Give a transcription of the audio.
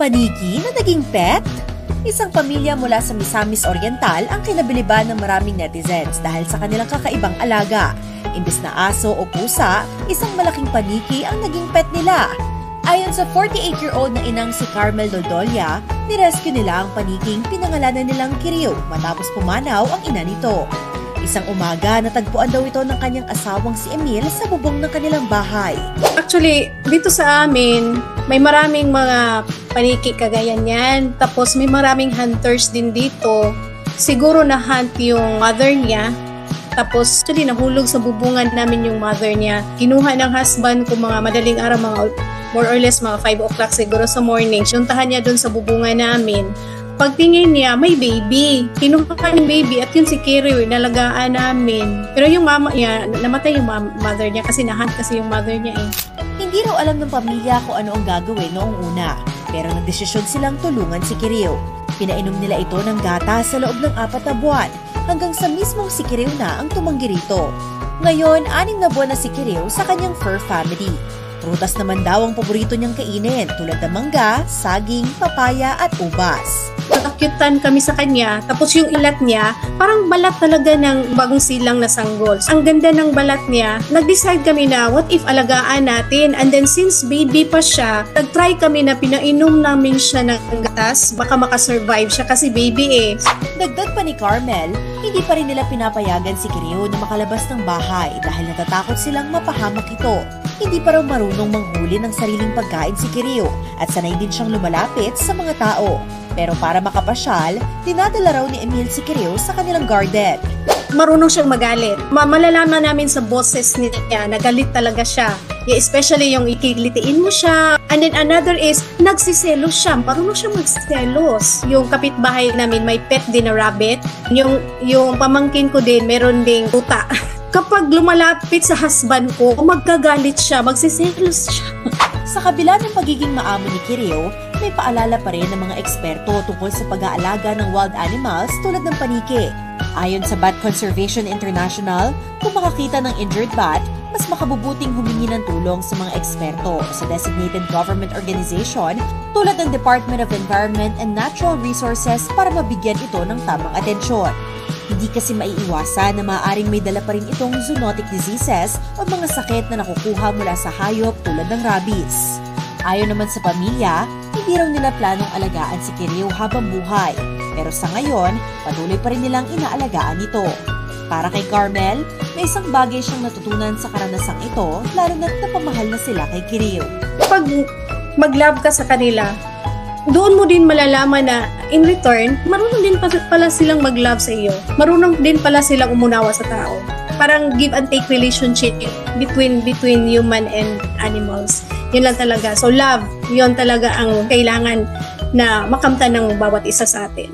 Paniki na naging pet? Isang pamilya mula sa Misamis Oriental ang kinabiliban ng maraming netizens dahil sa kanilang kakaibang alaga. Imbes na aso o pusa, isang malaking paniki ang naging pet nila. Ayon sa 48-year-old na inang si Carmel Doldolia, nirescue nila ang paniking pinangalanan nilang Kiriw matapos pumanaw ang ina nito. Isang umaga, natagpuan daw ito ng kanyang asawang si Emil sa bubong ng kanilang bahay. Actually, dito sa amin, may maraming mga paniki kagaya niyan. Tapos may maraming hunters din dito. Siguro na-hunt yung mother niya. Tapos actually nahulog sa bubungan namin yung mother niya. Kinuha ng husband ko mga madaling araw, mga more or less mga 5 o'clock siguro sa morning. Sinuntahan niya doon sa bubungan namin. Pagtingin niya, may baby. Kinuha ng baby at yun si Kiriw, nalagaan namin. Pero yung mama niya, namatay yung mother niya kasi nahunt kasi yung mother niya eh. Hindi raw alam ng pamilya kung ano ang gagawin noong una. Pero nagdesisyon silang tulungan si Kiriw. Pinainom nila ito ng gatas sa loob ng 4 na buwan hanggang sa mismong si Kiriw na ang tumanggi rito. Ngayon, 6 na buwan na si Kiriw sa kanyang fur family. Prutas naman daw ang paborito niyang kainin tulad ng mangga, saging, papaya at ubas. Nakakyutan kami sa kanya, tapos yung ilat niya, parang balat talaga ng bagong silang na sanggol. Ang ganda ng balat niya, nag-decide kami na what if alagaan natin, and then since baby pa siya, nag-try kami na pinainom namin siya ng gatas, baka makasurvive siya kasi baby eh. Dagdag pa ni Carmel, hindi pa rin nila pinapayagan si Kiriw na makalabas ng bahay dahil natatakot silang mapahamak ito. Hindi pa raw marunong manghuli ng sariling pagkain si Kiriw at sanay din siyang lumalapit sa mga tao. Pero para makapasyal, dinadala raw ni Emil si Kiriw sa kanilang garden. Marunong siyang magalit. Malalaman namin sa boses niya, nagalit talaga siya. Yeah, especially yung ikilitiin mo siya. And then another is, nagsiselos siya. Marunong siyang magsiselos. Yung kapitbahay namin, may pet din na rabbit. Yung pamangkin ko din, meron ding tuta. Kapag lumalapit sa husband ko, magkagalit siya, magsiselos siya. Sa kabila ng pagiging maamo ni Kiriw, may paalala pa rin ng mga eksperto tungkol sa pag-aalaga ng wild animals tulad ng paniki. Ayon sa Bat Conservation International, kung makakita ng injured bat, mas makabubuting humingi ng tulong sa mga eksperto sa designated government organization tulad ng Department of Environment and Natural Resources para mabigyan ito ng tamang atensyon. Hindi kasi maiiwasan na maaaring may dala pa rin itong zoonotic diseases o mga sakit na nakukuha mula sa hayop tulad ng rabies. Ayon naman sa pamilya, hindi raw nila planong alagaan si Kiriw habang buhay. Pero sa ngayon, patuloy pa rin nilang inaalagaan ito. Para kay Carmel, may isang bagay siyang natutunan sa karanasang ito, lalo na't napamahal na sila kay Kiriw. Pag mag-love ka sa kanila, doon mo din malalaman na in return, marunong din pala silang mag-love sa iyo. Marunong din pala silang umunawa sa tao. Parang give and take relationship between human and animals. Yun lang talaga. So love, yun talaga ang kailangan na makamtan ng bawat isa sa atin.